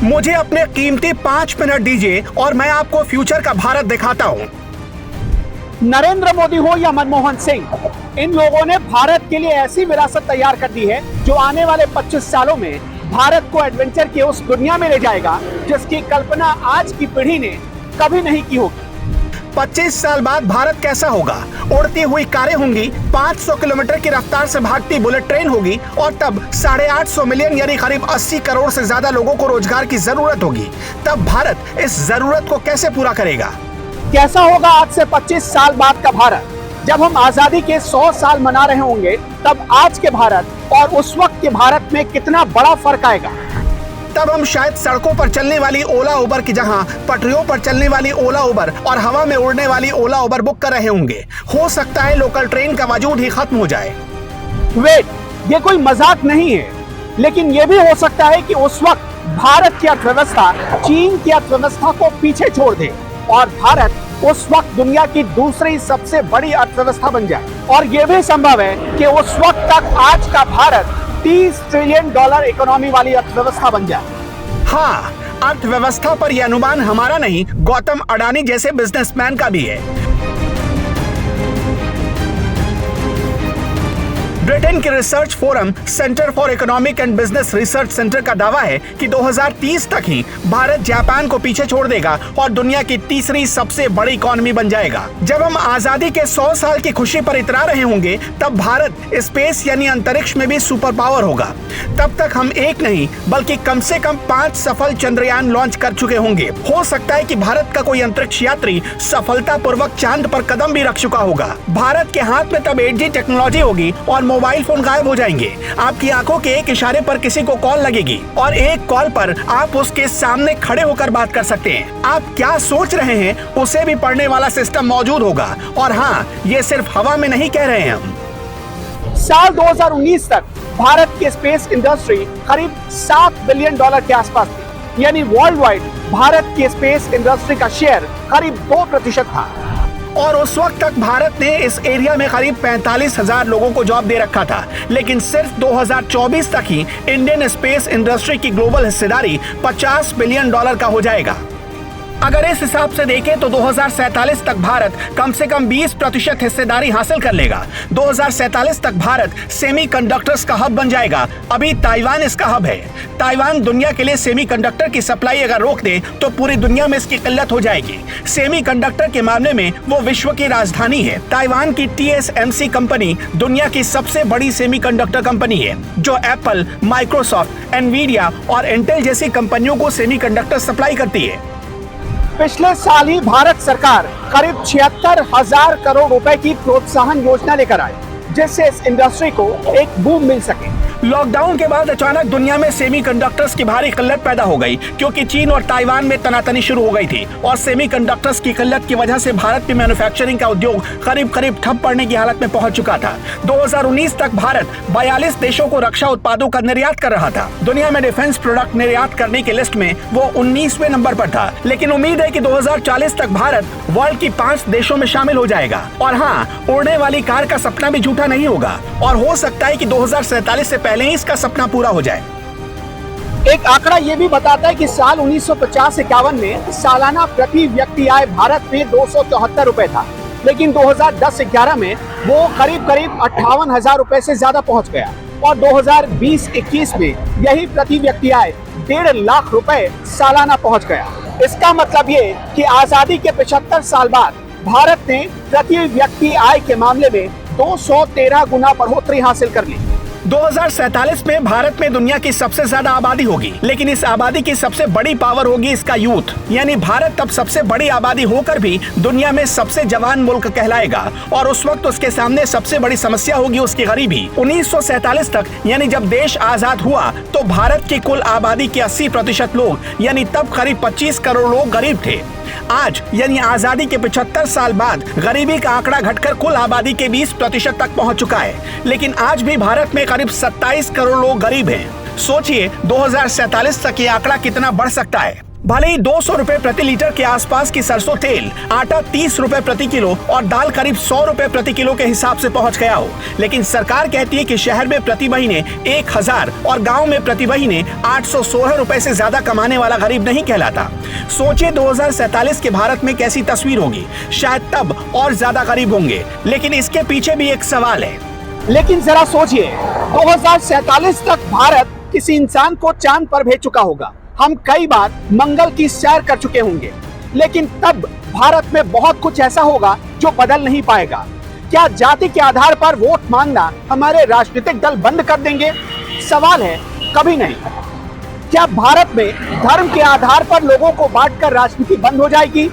मुझे अपने कीमती 5 मिनट दीजिए और मैं आपको फ्यूचर का भारत दिखाता हूँ। नरेंद्र मोदी हो या मनमोहन सिंह, इन लोगों ने भारत के लिए ऐसी विरासत तैयार कर दी है जो आने वाले 25 सालों में भारत को एडवेंचर की उस दुनिया में ले जाएगा जिसकी कल्पना आज की पीढ़ी ने कभी नहीं की होगी। 25 साल बाद भारत कैसा होगा? उड़ती हुई कारें होंगी, 500 किलोमीटर की रफ्तार से भागती बुलेट ट्रेन होगी और तब 850 मिलियन यानी करीब 80 करोड़ से ज्यादा लोगों को रोजगार की जरूरत होगी। तब भारत इस जरूरत को कैसे पूरा करेगा? कैसा होगा आज से 25 साल बाद का भारत? जब हम आजादी के 100 साल मना रहे होंगे तब आज के भारत और उस वक्त के भारत में कितना बड़ा फर्क आएगा। तब हम शायद सड़कों पर चलने वाली ओला उबर की जगह पटरियों पर चलने वाली ओला उबर और हवा में उड़ने वाली ओला उबर बुक कर रहे होंगे। हो सकता है लोकल ट्रेन का वजूद ही खत्म हो जाए। वेट, ये कोई मजाक नहीं है, लेकिन ये भी हो सकता है कि उस वक्त भारत की अर्थव्यवस्था चीन की अर्थव्यवस्था को पीछे छोड़ दे और भारत उस वक्त दुनिया की दूसरी सबसे बड़ी अर्थव्यवस्था बन जाए। और यह भी संभव है कि उस वक्त तक आज का भारत $30 ट्रिलियन इकोनॉमी वाली अर्थव्यवस्था बन जाए। हाँ, अर्थव्यवस्था पर यह अनुमान हमारा नहीं, गौतम अडानी जैसे बिजनेसमैन का भी है। ब्रिटेन के research forum centre for economic and business research centre का दावा है कि 2030 तक ही भारत जापान को पीछे छोड़ देगा और दुनिया की तीसरी सबसे बड़ी इकोनॉमी बन जाएगा। जब हम आजादी के 100 साल की खुशी पर इतरा रहे होंगे तब भारत स्पेस यानी अंतरिक्ष में भी सुपर पावर होगा। तब तक हम एक नहीं बल्कि कम से कम 5 सफल चंद्रयान लॉन्च कर चुके होंगे। हो सकता है कि भारत का कोई अंतरिक्ष यात्री सफलतापूर्वक चांद पर कदम भी रख चुका होगा। भारत के हाथ में तब 8G टेक्नोलॉजी होगी और मोबाइल फोन गायब हो जाएंगे। आपकी आंखों के एक इशारे पर किसी को कॉल लगेगी और एक कॉल पर आप उसके सामने खड़े होकर बात कर सकते हैं। आप क्या सोच रहे हैं उसे भी पढ़ने वाला सिस्टम मौजूद होगा। और हाँ, ये सिर्फ हवा में नहीं कह रहे हैं हम। साल 2019 तक भारत की स्पेस इंडस्ट्री करीब $7 बिलियन के आसपास थी, यानी वर्ल्ड वाइड भारत की स्पेस इंडस्ट्री का शेयर करीब 2% था। और उस वक्त तक भारत ने इस एरिया में करीब 45,000 लोगों को जॉब दे रखा था। लेकिन सिर्फ 2024 तक ही इंडियन स्पेस इंडस्ट्री की ग्लोबल हिस्सेदारी $50 बिलियन का हो जाएगा। अगर इस हिसाब से देखें तो 2047 तक भारत कम से कम 20% हिस्सेदारी हासिल कर लेगा। 2047 तक भारत सेमीकंडक्टर्स का हब बन जाएगा। अभी ताइवान इसका हब है। ताइवान दुनिया के लिए सेमीकंडक्टर की सप्लाई अगर रोक दे तो पूरी दुनिया में इसकी किल्लत हो जाएगी। सेमीकंडक्टर के मामले में वो विश्व की राजधानी है। ताइवान की TSMC कंपनी दुनिया की सबसे बड़ी सेमीकंडक्टर कंपनी है जो एप्पल, माइक्रोसॉफ्ट, एनवीडिया और इंटेल जैसी कंपनियों को सेमीकंडक्टर सप्लाई करती है। पिछले साल ही भारत सरकार करीब 76,000 करोड़ रुपए की प्रोत्साहन योजना लेकर आई जिससे इस इंडस्ट्री को एक बूम मिल सके। लॉकडाउन के बाद अचानक दुनिया में सेमीकंडक्टर्स की भारी किल्लत पैदा हो गई क्योंकि चीन और ताइवान में तनातनी शुरू हो गई थी और सेमीकंडक्टर्स की किल्लत की वजह से भारत में मैन्युफैक्चरिंग का उद्योग करीब ठप पड़ने की हालत में पहुंच चुका था। 2019 तक भारत 42 देशों को रक्षा उत्पादों का निर्यात कर रहा था। दुनिया में डिफेंस प्रोडक्ट निर्यात करने की लिस्ट में वो 19वें नंबर पर था। लेकिन उम्मीद है कि 2040 तक भारत वर्ल्ड की 5 देशों में शामिल हो जाएगा। और हाँ, उड़ने वाली कार का सपना भी झूठा नहीं होगा और हो सकता है कि 2047 से पहले ही इसका सपना पूरा हो जाए। एक आंकड़ा ये भी बताता है कि साल 1950-51 में सालाना प्रति व्यक्ति आय भारत में 274 रुपए था, लेकिन 2010-11 में वो करीब 58,000 रुपए से ज्यादा पहुंच गया और 2020-21 में यही प्रति व्यक्ति आय 1.5 लाख रुपए सालाना पहुंच गया। इसका मतलब ये कि आजादी के 75 साल बाद भारत ने प्रति व्यक्ति आय के मामले में 213 गुना बढ़ोतरी हासिल कर ली। 2047 में भारत में दुनिया की सबसे ज्यादा आबादी होगी, लेकिन इस आबादी की सबसे बड़ी पावर होगी इसका यूथ। यानी भारत तब सबसे बड़ी आबादी होकर भी दुनिया में सबसे जवान मुल्क कहलाएगा और उस वक्त उसके सामने सबसे बड़ी समस्या होगी उसकी गरीबी। 1947 तक यानी जब देश आजाद हुआ तो भारत की कुल आबादी के 80% लोग यानी तब करीब 25 करोड़ लोग गरीब थे। आज यानी आजादी के 75 साल बाद गरीबी का आंकड़ा घटकर कुल आबादी के 20% तक पहुंच चुका है, लेकिन आज भी भारत में करीब 27 करोड़ लोग गरीब हैं। सोचिए 2047 तक ये आंकड़ा कितना बढ़ सकता है। भले ही 200 रुपए प्रति लीटर के आसपास की सरसों तेल, आटा 30 रुपए प्रति किलो और दाल करीब 100 रुपए प्रति किलो के हिसाब से पहुंच गया हो, लेकिन सरकार कहती है कि शहर में प्रति महीने 1000 और गांव में प्रति महीने 816 रुपए से ज्यादा कमाने वाला गरीब नहीं कहलाता। सोचिए 2047 के भारत में कैसी तस्वीर होगी। शायद तब और ज्यादा गरीब होंगे, लेकिन इसके पीछे भी एक सवाल है। लेकिन जरा सोचिए, 2047 तक भारत किसी इंसान को चांद पर भेज चुका होगा। हम कई बार मंगल की सैर कर चुके होंगे, लेकिन तब भारत में बहुत कुछ ऐसा होगा जो बदल नहीं पाएगा। क्या जाति के आधार पर वोट मांगना हमारे राजनीतिक दल बंद कर देंगे? सवाल है, कभी नहीं। क्या भारत में धर्म के आधार पर लोगों को बांटकर राजनीति बंद हो जाएगी?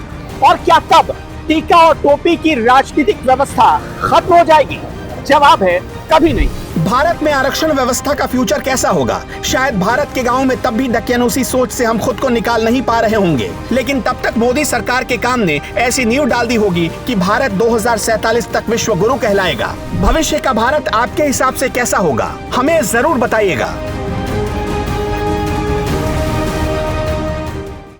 और क्या तब टीका और टोपी की राजनीतिक व्यवस्था खत्म हो जाएगी? जवाब है, कभी नहीं। भारत में आरक्षण व्यवस्था का फ्यूचर कैसा होगा? शायद भारत के गांव में तब भी दकियानूसी सोच से हम खुद को निकाल नहीं पा रहे होंगे, लेकिन तब तक मोदी सरकार के काम ने ऐसी नींव डाल दी होगी कि भारत 2047 तक विश्व गुरु कहलाएगा। भविष्य का भारत आपके हिसाब से कैसा होगा? हमें जरूर बताइएगा।